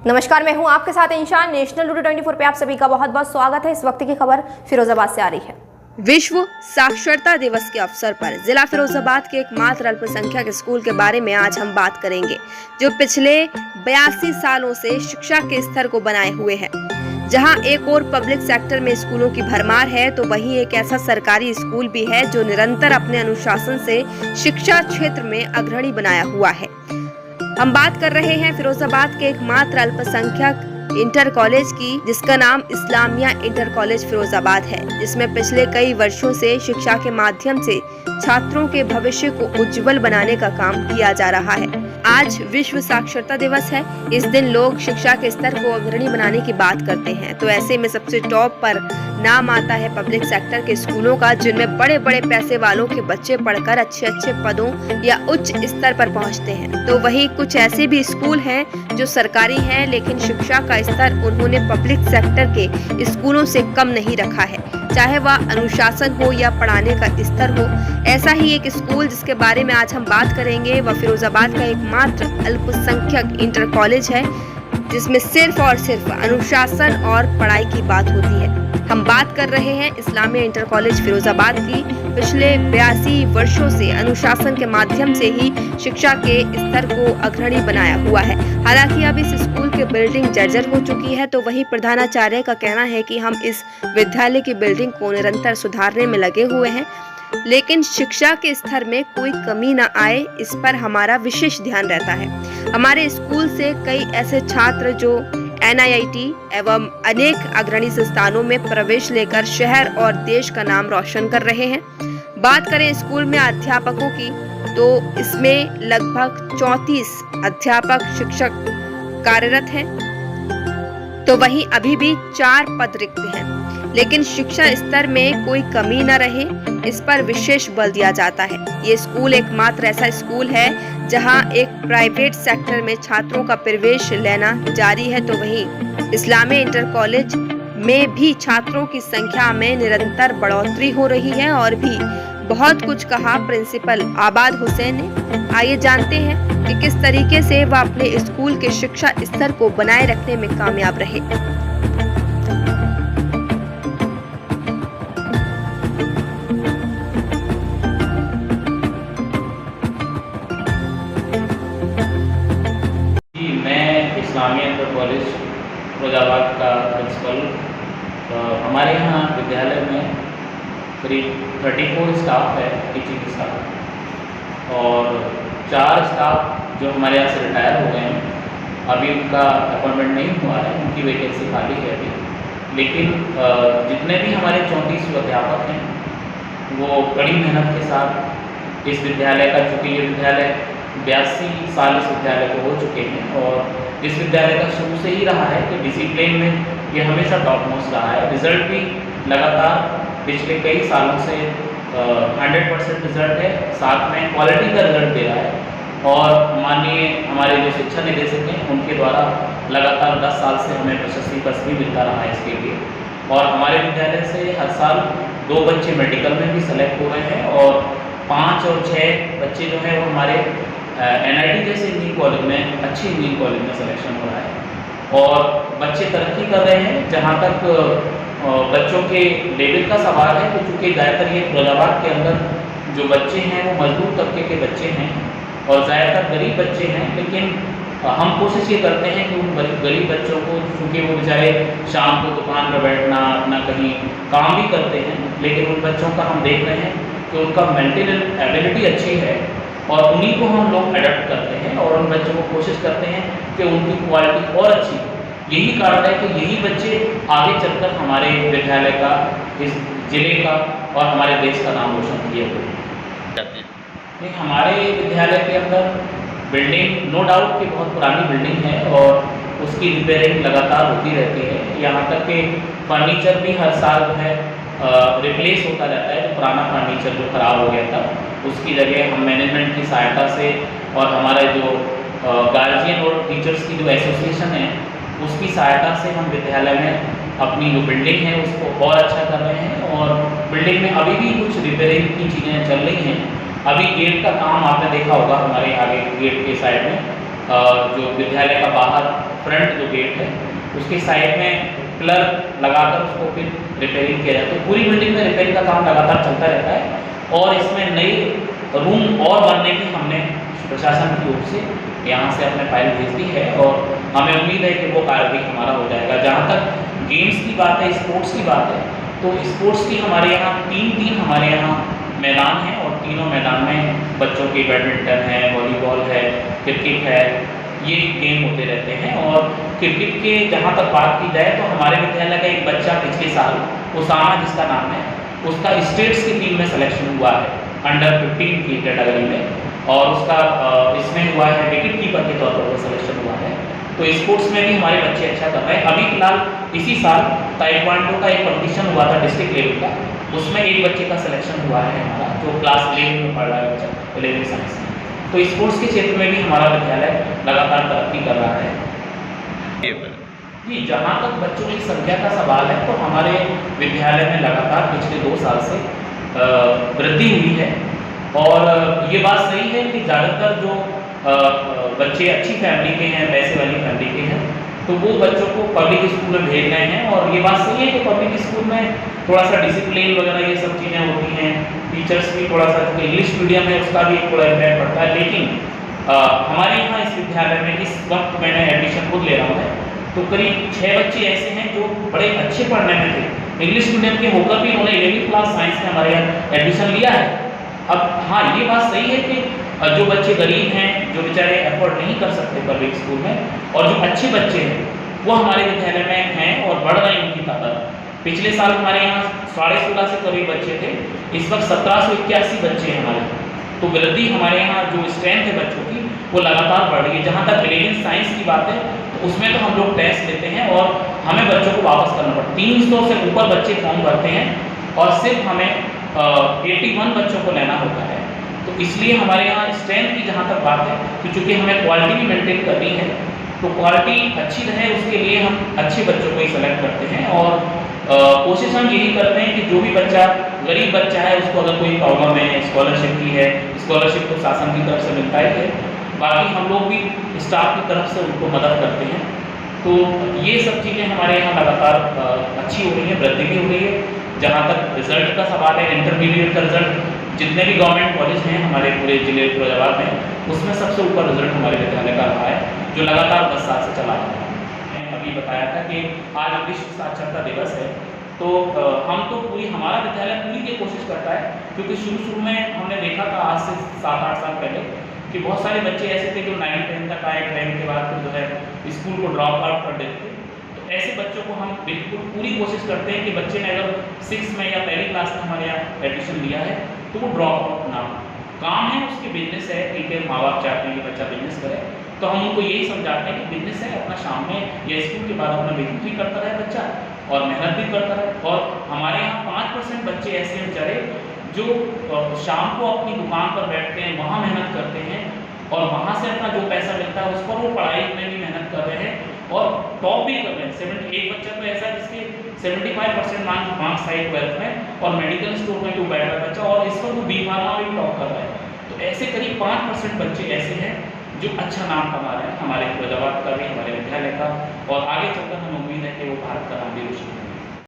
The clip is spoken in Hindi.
नमस्कार, मैं हूं आपके साथ इंशान। नेशनल टुडे 24 पे आप सभी का बहुत बहुत स्वागत है। इस वक्त की खबर फिरोजाबाद से आ रही है। विश्व साक्षरता दिवस के अवसर पर जिला फिरोजाबाद के एकमात्र अल्पसंख्यक स्कूल के बारे में आज हम बात करेंगे, जो पिछले 82 सालों से शिक्षा के स्तर को बनाए हुए है। जहां एक और पब्लिक सेक्टर में स्कूलों की भरमार है, तो वहीं एक ऐसा सरकारी स्कूल भी है जो निरंतर अपने अनुशासन से शिक्षा क्षेत्र में अग्रणी बनाया हुआ है। हम बात कर रहे हैं फिरोजाबाद के एकमात्र अल्पसंख्यक इंटर कॉलेज की, जिसका नाम इस्लामिया इंटर कॉलेज फिरोजाबाद है, जिसमें पिछले कई वर्षों से शिक्षा के माध्यम से छात्रों के भविष्य को उज्जवल बनाने का काम किया जा रहा है। आज विश्व साक्षरता दिवस है। इस दिन लोग शिक्षा के स्तर को अग्रणी बनाने की बात करते हैं, तो ऐसे में सबसे टॉप पर नाम आता है पब्लिक सेक्टर के स्कूलों का, जिनमें बड़े बड़े पैसे वालों के बच्चे पढ़कर अच्छे अच्छे पदों या उच्च स्तर पर पहुंचते हैं। तो वही कुछ ऐसे भी स्कूल हैं जो सरकारी हैं, लेकिन शिक्षा का स्तर उन्होंने पब्लिक सेक्टर के स्कूलों से कम नहीं रखा है, चाहे वह अनुशासन हो या पढ़ाने का स्तर हो। ऐसा ही एक स्कूल जिसके बारे में आज हम बात करेंगे, वह फिरोजाबाद का एकमात्र अल्पसंख्यक इंटर कॉलेज है, जिसमें सिर्फ और सिर्फ अनुशासन और पढ़ाई की बात होती है। हम बात कर रहे हैं इस्लामिया इंटर कॉलेज फिरोजाबाद की। पिछले 82 वर्षों से अनुशासन के माध्यम से ही शिक्षा के स्तर को अग्रणी बनाया हुआ है। हालांकि अब इस स्कूल की बिल्डिंग जर्जर हो चुकी है, तो वही प्रधानाचार्य का कहना है कि हम इस विद्यालय की बिल्डिंग को निरंतर सुधारने में लगे हुए हैं, लेकिन शिक्षा के स्तर में कोई कमी न आए, इस पर हमारा विशेष ध्यान रहता है। हमारे स्कूल से कई ऐसे छात्र जो NIIT एवं अनेक अग्रणी संस्थानों में प्रवेश लेकर शहर और देश का नाम रोशन कर रहे हैं। बात करें स्कूल में अध्यापकों की, तो इसमें लगभग 34 अध्यापक शिक्षक कार्यरत हैं, तो वहीं अभी भी 4 पद रिक्त हैं। लेकिन शिक्षा स्तर में कोई कमी न रहे, इस पर विशेष बल दिया जाता है। ये स्कूल एकमात्र ऐसा स्कूल है जहां एक प्राइवेट सेक्टर में छात्रों का प्रवेश लेना जारी है, तो वहीं इस्लामिया इंटर कॉलेज में भी छात्रों की संख्या में निरंतर बढ़ोतरी हो रही है। और भी बहुत कुछ कहा प्रिंसिपल आबाद हुसैन ने। आइए जानते हैं कि किस तरीके से वह अपने स्कूल के शिक्षा स्तर को बनाए रखने में कामयाब रहे। इस्लामिया इंटर कॉलेज फिरोजाबाद का प्रिंसिपल। हमारे यहाँ विद्यालय में करीब 34 स्टाफ है, टीचिंग स्टाफ, और 4 स्टाफ जो हमारे यहाँ से रिटायर हो गए हैं। अभी उनका अपॉइंटमेंट नहीं हुआ है, उनकी वैकेंसी खाली है अभी। लेकिन जितने भी हमारे 34 अध्यापक हैं, वो कड़ी मेहनत के साथ इस विद्यालय का, चूँकि ये विद्यालय 82 साल इस विद्यालय को हो चुके हैं, और इस विद्यालय का शुरू से ही रहा है कि डिसिप्लिन में ये हमेशा टॉप मोस्ट रहा है। रिजल्ट भी लगातार पिछले कई सालों से 100% रिजल्ट है, साथ में क्वालिटी का रिजल्ट दे रहा है। और माननीय हमारे जो शिक्षा निदेशक हैं, उनके द्वारा लगातार 10 साल से हमें प्रशस्ति पत्र भी मिलता रहा है इसके लिए। और हमारे विद्यालय से हर साल 2 बच्चे मेडिकल में भी सेलेक्ट हो रहे हैं, और 5 और 6 बच्चे जो हैं वो हमारे NIT जैसे इंजीनियरिंग कॉलेज में, अच्छी इंजीनियरिंग कॉलेज में सिलेक्शन हो रहा है। और बच्चे तरक्की कर रहे हैं। जहाँ तक बच्चों के लेवल का सवाल है, तो चूँकि ज़्यादातर ये फिरोजाबाद के अंदर जो बच्चे हैं वो मजदूर तबके के बच्चे हैं और ज़्यादातर गरीब बच्चे हैं। लेकिन हम कोशिश ये करते हैं कि उन गरीब बच्चों को, चूँकि वो बेचारे शाम को दुकान पर बैठना, अपना कहीं काम भी करते हैं, लेकिन उन बच्चों का हम देख रहे हैं कि उनका मेंटल एबिलिटी अच्छी है, और उन्हीं को हम लोग अडॉप्ट करते हैं और उन बच्चों को कोशिश करते हैं कि उनकी क्वालिटी और अच्छी हो। यही कारण है कि यही बच्चे आगे चलकर हमारे विद्यालय का, इस जिले का और हमारे देश का नाम रोशन किए हुए हैं। हमारे विद्यालय के अंदर बिल्डिंग नो डाउट कि बहुत पुरानी बिल्डिंग है, और उसकी रिपेयरिंग लगातार होती रहती है। यहाँ तक कि फर्नीचर भी हर साल जो है रिप्लेस होता रहता है। जो पुराना फर्नीचर जो ख़राब हो गया था, उसकी जगह हम मैनेजमेंट की सहायता से और हमारे जो गार्जियन और टीचर्स की जो एसोसिएशन है, उसकी सहायता से हम विद्यालय में अपनी जो बिल्डिंग है उसको और अच्छा कर रहे हैं। और बिल्डिंग में अभी भी कुछ रिपेयरिंग की चीज़ें चल रही हैं। अभी गेट का काम आपने देखा होगा हमारे आगे गेट के साइड में, जो विद्यालय का बाहर फ्रंट जो गेट है उसके साइड में पिलर लगाकर उसको फिर रिपेयरिंग किया जाता है। पूरी बिल्डिंग में रिपेयरिंग का काम लगातार चलता रहता है और इसमें नई रूम और बनने की हमने प्रशासन की ओर से यहाँ से अपने फाइल भेज दी है और हमें उम्मीद है कि वो कार्य भी हमारा हो जाएगा। जहाँ तक गेम्स की बात है, स्पोर्ट्स की बात है, तो स्पोर्ट्स की हमारे यहाँ तीन हमारे यहाँ मैदान हैं और तीनों मैदान में बच्चों की बैडमिंटन है, वॉलीबॉल है, क्रिकेट है, ये गेम होते रहते हैं। और क्रिकेट के जहाँ तक बात की जाए तो हमारे विद्यालय का एक बच्चा पिछले साल उसामा जिसका नाम है, उसका स्टेट्स की टीम में सिलेक्शन हुआ है अंडर 15 की कैटेगरी में और उसका इसमें हुआ है विकेट कीपर के तौर पर वो सिलेक्शन हुआ है। तो स्पोर्ट्स में भी हमारे बच्चे अच्छा कर रहे हैं। अभी फिलहाल इसी साल ताइक्वांडो का एक कंपटीशन हुआ था डिस्ट्रिक्ट लेवल का, उसमें एक बच्चे का सिलेक्शन हुआ है हमारा जो क्लास 11 में पढ़ रहा है बच्चा, 11वीं साइंस में। तो स्पोर्ट्स के क्षेत्र में भी हमारा विद्यालय लगातार तरक्की कर रहा है। जी, जहाँ तक बच्चों की संख्या का सवाल है तो हमारे विद्यालय में लगातार पिछले 2 साल से वृद्धि हुई है और ये बात सही है कि ज़्यादातर जो बच्चे अच्छी फैमिली के हैं, पैसे वाली फैमिली के हैं, तो वो बच्चों को पब्लिक स्कूल में भेज रहे हैं। और ये बात सही है कि पब्लिक स्कूल में थोड़ा सा डिसिप्लिन वगैरह ये सब चीज़ें होती हैं, टीचर्स भी थोड़ा सा, क्योंकि इंग्लिश मीडियम है उसका भी थोड़ा इम्पैक्ट पड़ता है। लेकिन हमारे यहाँ इस विद्यालय में इस वक्त मैंने एडमिशन खुद ले रहा हूँ तो करीब 6 बच्चे ऐसे हैं जो बड़े अच्छे पढ़ने में थे, इंग्लिश मीडियम के होकर भी उन्होंने 11वीं क्लास साइंस में हमारे यहाँ एडमिशन लिया है। अब हाँ, ये बात सही है कि जो बच्चे गरीब हैं, जो बेचारे अफोर्ड नहीं कर सकते पब्लिक स्कूल में, और जो अच्छे बच्चे हैं वो हमारे विद्यालय में हैं और बढ़ रहे हैं उनकी तादाद। पिछले साल हमारे यहाँ 1650 से करीब बच्चे थे, इस वक्त 1781 बच्चे हैं हमारे। तो वृद्धि हमारे यहाँ जो स्ट्रेंथ है बच्चों की वो लगातार बढ़ रही है। जहाँ तक 11वीं साइंस की बात है तो उसमें तो हम लोग टेस्ट लेते हैं और हमें बच्चों को वापस करना पड़ता है। 300 से ऊपर बच्चे फॉर्म भरते हैं और सिर्फ हमें 81 बच्चों को लेना होता है। तो इसलिए हमारे यहाँ स्ट्रेंथ की जहाँ तक बात है तो चूँकि हमें क्वालिटी भी मेंटेन करनी है, तो क्वालिटी अच्छी रहे उसके लिए हम अच्छे बच्चों को ही सेलेक्ट करते हैं। और कोशिश हम यही करते हैं कि जो भी बच्चा गरीब बच्चा है उसको अगर कोई प्रॉब्लम है स्कॉलरशिप की है, स्कॉलरशिप तो शासन की तरफ से मिलता ही है, बाकी हम लोग भी स्टाफ की तरफ से उनको मदद करते हैं। तो ये सब चीज़ें हमारे यहाँ लगातार अच्छी हो रही है, वृद्धि भी हो रही है। जहाँ तक रिजल्ट का सवाल है, इंटरमीडिएट का रिजल्ट जितने भी गवर्नमेंट कॉलेज हैं हमारे पूरे जिले फिरोजाबाद में, उसमें सबसे ऊपर रिजल्ट हमारे विद्यालय का रहा है, जो लगातार 10 साल से चला रहा है। मैंने अभी बताया था कि आज विश्व साक्षरता दिवस है, तो हम तो हमारा विद्यालय पूरी की कोशिश करता है, क्योंकि शुरू में हमने देखा था आज से 7-8 साल पहले कि बहुत सारे बच्चे ऐसे थे जो 9-10 तक आए, 10 के बाद फिर जो है स्कूल को ड्रॉप आउट कर देते थे। तो ऐसे बच्चों को हम बिल्कुल पूरी कोशिश करते हैं कि बच्चे ने अगर 6 में या पहली क्लास में हमारे यहाँ एडमिशन लिया है तो वो ड्रॉप आउट ना हो। काम है उसकी, बिजनेस है, ठीक है, माँ बाप चाहते हैं कि बच्चा बिजनेस करे, तो हम उनको यही समझाते हैं कि बिजनेस है, अपना शाम में या स्कूल के बाद अपना बिजनेस भी करता रहे बच्चा और मेहनत भी करता रहे। और हमारे यहाँ 5% बच्चे ऐसे हैं बेचारे जो शाम को अपनी दुकान पर बैठते हैं, वहाँ मेहनत करते हैं और वहाँ से अपना जो पैसा मिलता है उस पर वो पढ़ाई में भी मेहनत कर रहे हैं और टॉप भी कर रहे हैं। 71 बच्चा तो ऐसा है जिसके 75% मार्क्स आए 12th में और मेडिकल स्टोर में जो बैठ रहा है बच्चा, और इस पर वो बी फार्मा भी टॉप कर रहा है। तो ऐसे करीब 5% बच्चे ऐसे हैं जो अच्छा नाम कमा रहे हैं हमारे फिरोजाबाद का भी, हमारे विद्यालय का, और आगे चलकर हमें उम्मीद है कि वो भारत का नाम भी रोशन